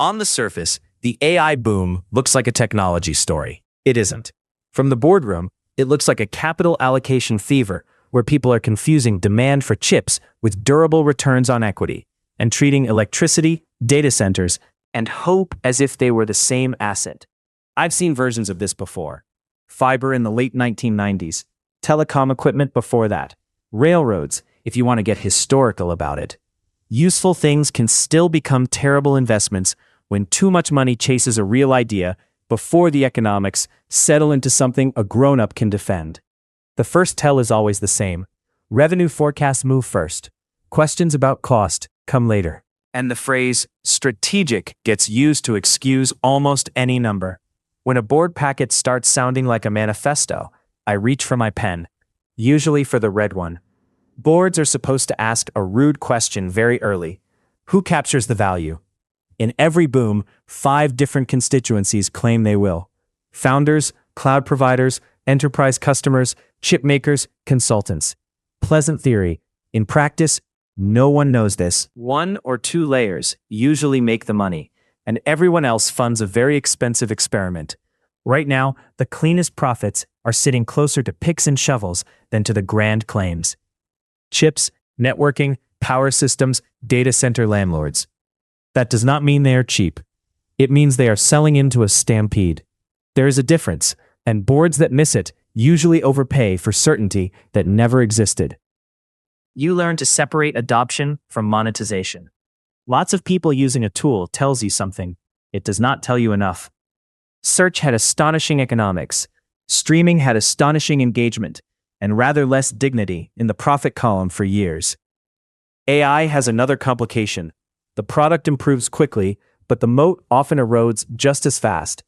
On the surface, the AI boom looks like a technology story. It isn't. From the boardroom, it looks like a capital allocation fever where people are confusing demand for chips with durable returns on equity and treating electricity, data centers, and hope as if they were the same asset. I've seen versions of this before. Fiber in the late 1990s, telecom equipment before that, railroads, if you want to get historical about it. Useful things can still become terrible investments when too much money chases a real idea before the economics settle into something a grown-up can defend. The first tell is always the same. Revenue forecasts move first. Questions about cost come later. And the phrase strategic gets used to excuse almost any number. When a board packet starts sounding like a manifesto, I reach for my pen, usually for the red one. Boards are supposed to ask a rude question very early. Who captures the value? In every boom, 5 different constituencies claim they will. Founders, cloud providers, enterprise customers, chip makers, consultants. Pleasant theory. In practice, no one knows this. 1 or 2 layers usually make the money, and everyone else funds a very expensive experiment. Right now, the cleanest profits are sitting closer to picks and shovels than to the grand claims. Chips, networking, power systems, data center landlords. That does not mean they are cheap. It means they are selling into a stampede. There is a difference, and boards that miss it usually overpay for certainty that never existed. You learn to separate adoption from monetization. Lots of people using a tool tells you something. It does not tell you enough. Search had astonishing economics. Streaming had astonishing engagement, and rather less dignity in the profit column for years. AI has another complication. The product improves quickly, but the moat often erodes just as fast.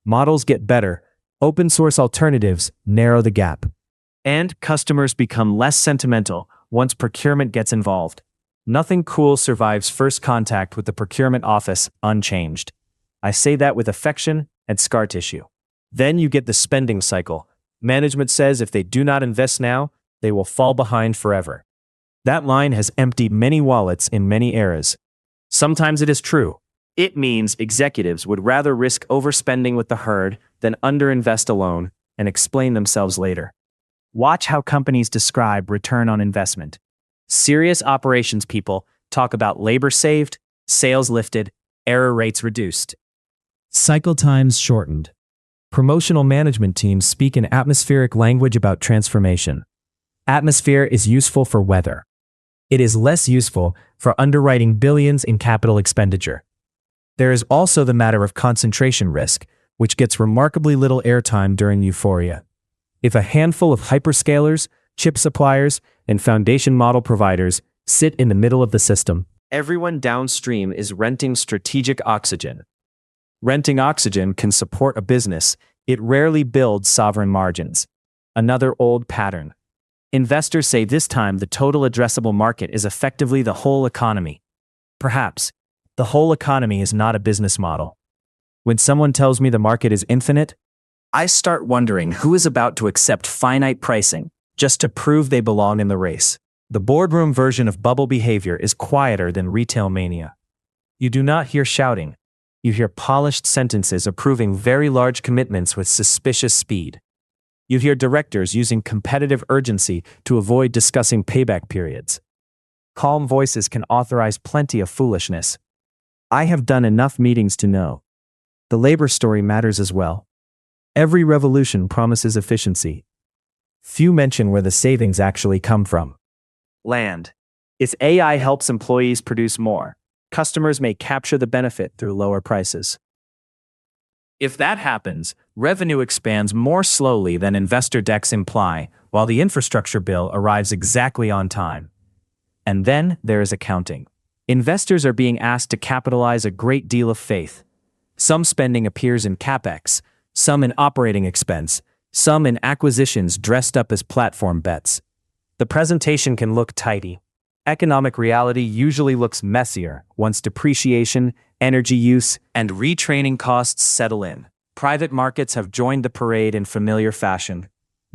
Models get better. Open source alternatives narrow the gap. And customers become less sentimental once procurement gets involved. Nothing cool survives first contact with the procurement office unchanged. I say that with affection and scar tissue. Then you get the spending cycle. Management says if they do not invest now, they will fall behind forever. That line has emptied many wallets in many eras. Sometimes it is true. It means executives would rather risk overspending with the herd than underinvest alone and explain themselves later. Watch how companies describe return on investment. Serious operations people talk about labor saved, sales lifted, error rates reduced. Cycle times shortened. Promotional management teams speak in atmospheric language about transformation. Atmosphere is useful for weather. It is less useful for underwriting billions in capital expenditure. There is also the matter of concentration risk, which gets remarkably little airtime during euphoria. If a handful of hyperscalers, chip suppliers, and foundation model providers sit in the middle of the system, everyone downstream is renting strategic oxygen. Renting oxygen can support a business. It rarely builds sovereign margins. Another old pattern. Investors say this time the total addressable market is effectively the whole economy. Perhaps, the whole economy is not a business model. When someone tells me the market is infinite, I start wondering who is about to accept finite pricing just to prove they belong in the race. The boardroom version of bubble behavior is quieter than retail mania. You do not hear shouting. You hear polished sentences approving very large commitments with suspicious speed. You hear directors using competitive urgency to avoid discussing payback periods. Calm voices can authorize plenty of foolishness. I have done enough meetings to know. The labor story matters as well. Every revolution promises efficiency. Few mention where the savings actually come from. Land. If AI helps employees produce more, customers may capture the benefit through lower prices. If that happens, revenue expands more slowly than investor decks imply, while the infrastructure bill arrives exactly on time. And then there is accounting. Investors are being asked to capitalize a great deal of faith. Some spending appears in capex, some in operating expense, some in acquisitions dressed up as platform bets. The presentation can look tidy. Economic reality usually looks messier once depreciation, energy use, and retraining costs settle in. Private markets have joined the parade in familiar fashion.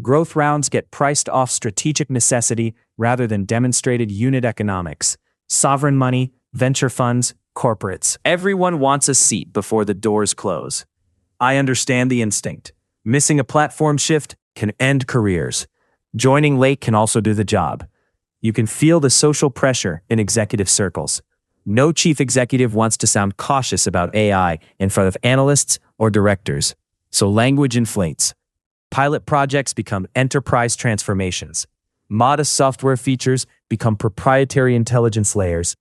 Growth rounds get priced off strategic necessity rather than demonstrated unit economics. Sovereign money, venture funds, Corporates. Everyone wants a seat before the doors close. I understand the instinct. Missing a platform shift can end careers. Joining late can also do the job. You can feel the social pressure in executive circles. No chief executive wants to sound cautious about AI in front of analysts or directors, so language inflates. Pilot projects become enterprise transformations. Modest software features become proprietary intelligence layers.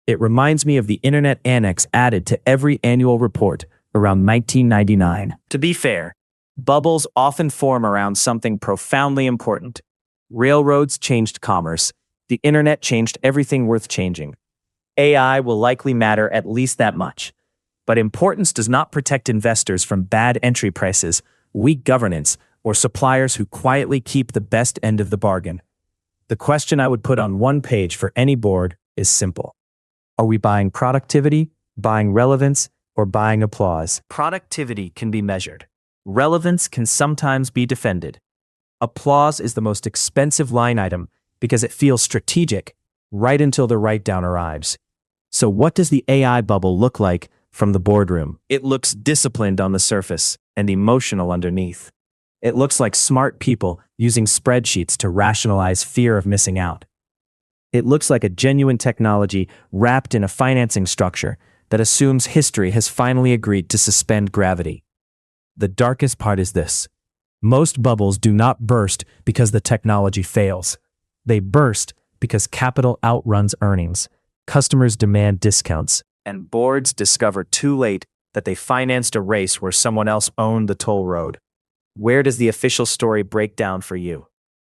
It reminds me of the Internet Annex added to every annual report around 1999. To be fair, bubbles often form around something profoundly important. Railroads changed commerce. The Internet changed everything worth changing. AI will likely matter at least that much. But importance does not protect investors from bad entry prices, weak governance, or suppliers who quietly keep the best end of the bargain. The question I would put on one page for any board is simple. Are we buying productivity, buying relevance, or buying applause? Productivity can be measured. Relevance can sometimes be defended. Applause is the most expensive line item because it feels strategic right until the write-down arrives. So what does the AI bubble look like from the boardroom? It looks disciplined on the surface and emotional underneath. It looks like smart people using spreadsheets to rationalize fear of missing out. It looks like a genuine technology wrapped in a financing structure that assumes history has finally agreed to suspend gravity. The darkest part is this. Most bubbles do not burst because the technology fails. They burst because capital outruns earnings. Customers demand discounts, and boards discover too late that they financed a race where someone else owned the toll road. Where does the official story break down for you?